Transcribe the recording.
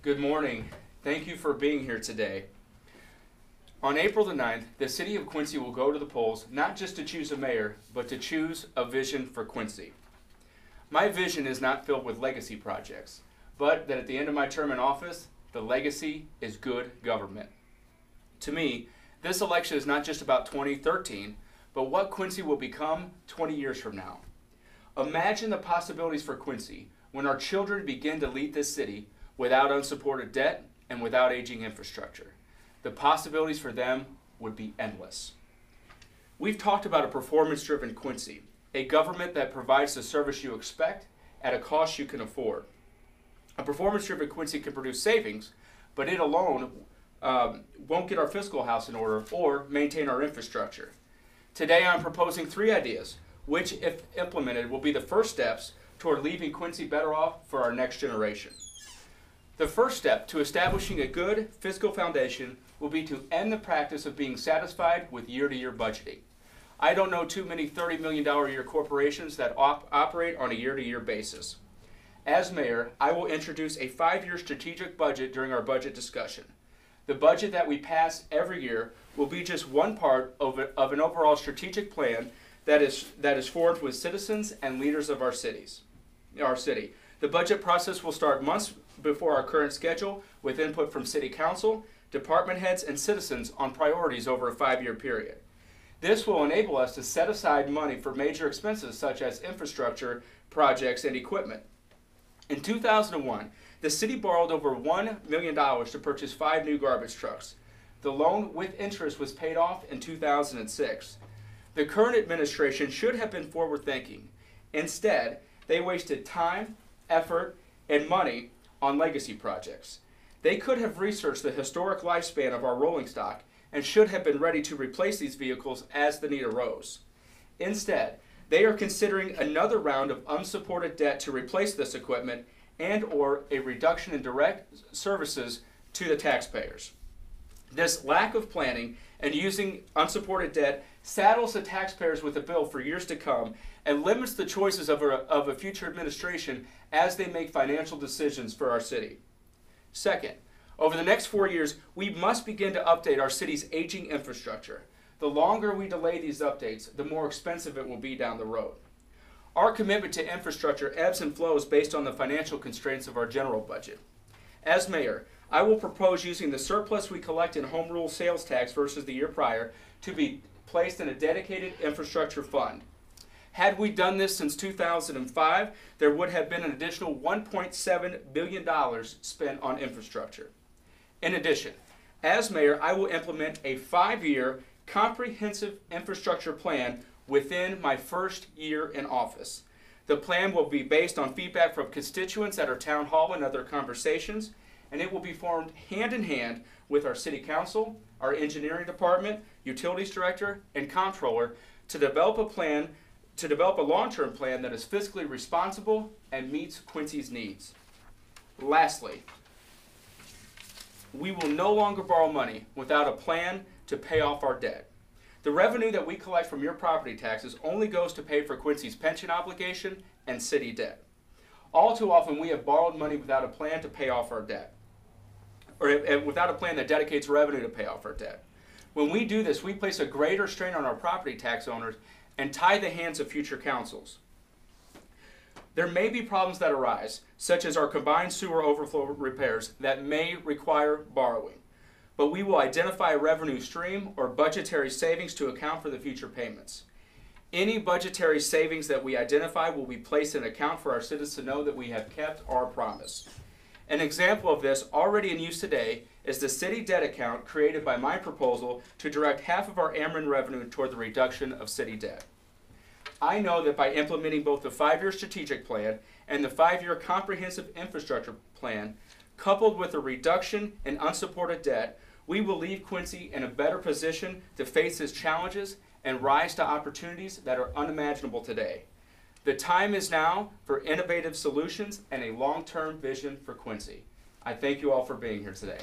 Good morning. Thank you for being here today. On April the 9th, the City of Quincy will go to the polls not just to choose a mayor, but to choose a vision for Quincy. My vision is not filled with legacy projects, but that at the end of my term in office, the legacy is good government. To me, this election is not just about 2013, but what Quincy will become 20 years from now. Imagine the possibilities for Quincy when our children begin to lead this city without unsupported debt and without aging infrastructure. The possibilities for them would be endless. We've talked about a performance-driven Quincy, a government that provides the service you expect at a cost you can afford. A performance-driven Quincy can produce savings, but it alone won't get our fiscal house in order or maintain our infrastructure. Today I'm proposing 3 ideas, which if implemented will be the first steps toward leaving Quincy better off for our next generation. The first step to establishing a good fiscal foundation will be to end the practice of being satisfied with year-to-year budgeting. I don't know too many $30 million a year corporations that operate on a year-to-year basis. As mayor, I will introduce a 5-year strategic budget during our budget discussion. The budget that we pass every year will be just one part of an overall strategic plan that is formed with citizens and leaders of our city. The budget process will start months before our current schedule with input from City Council, department heads, and citizens on priorities over a 5-year period. This will enable us to set aside money for major expenses such as infrastructure, projects, and equipment. In 2001, the city borrowed over $1 million to purchase 5 new garbage trucks. The loan with interest was paid off in 2006. The current administration should have been forward-thinking. Instead, they wasted time, effort, and money on legacy projects. They could have researched the historic lifespan of our rolling stock and should have been ready to replace these vehicles as the need arose. Instead, they are considering another round of unsupported debt to replace this equipment and/or a reduction in direct services to the taxpayers. This lack of planning and using unsupported debt saddles the taxpayers with a bill for years to come and limits the choices of a future administration as they make financial decisions for our city. Second, over the next 4 years, we must begin to update our city's aging infrastructure. The longer we delay these updates, the more expensive it will be down the road. Our commitment to infrastructure ebbs and flows based on the financial constraints of our general budget. As mayor, I will propose using the surplus we collect in home rule sales tax versus the year prior to be placed in a dedicated infrastructure fund. Had we done this since 2005, there would have been an additional $1.7 billion spent on infrastructure. In addition, as mayor, I will implement a 5-year comprehensive infrastructure plan within my first year in office. The plan will be based on feedback from constituents at our town hall and other conversations, and it will be formed hand in hand with our city council, our engineering department, utilities director, and comptroller to develop a long-term plan that is fiscally responsible and meets Quincy's needs. Lastly, we will no longer borrow money without a plan to pay off our debt. The revenue that we collect from your property taxes only goes to pay for Quincy's pension obligation and city debt. All too often we have borrowed money without a plan to pay off our debt, or without a plan that dedicates revenue to pay off our debt. When we do this, we place a greater strain on our property tax owners and tie the hands of future councils. There may be problems that arise, such as our combined sewer overflow repairs that may require borrowing, but we will identify a revenue stream or budgetary savings to account for the future payments. Any budgetary savings that we identify will be placed in account for our citizens to know that we have kept our promise. An example of this already in use today is the city debt account created by my proposal to direct half of our Ameren revenue toward the reduction of city debt. I know that by implementing both the 5-year strategic plan and the 5-year comprehensive infrastructure plan, coupled with a reduction in unsupported debt, we will leave Quincy in a better position to face its challenges and rise to opportunities that are unimaginable today. The time is now for innovative solutions and a long-term vision for Quincy. I thank you all for being here today.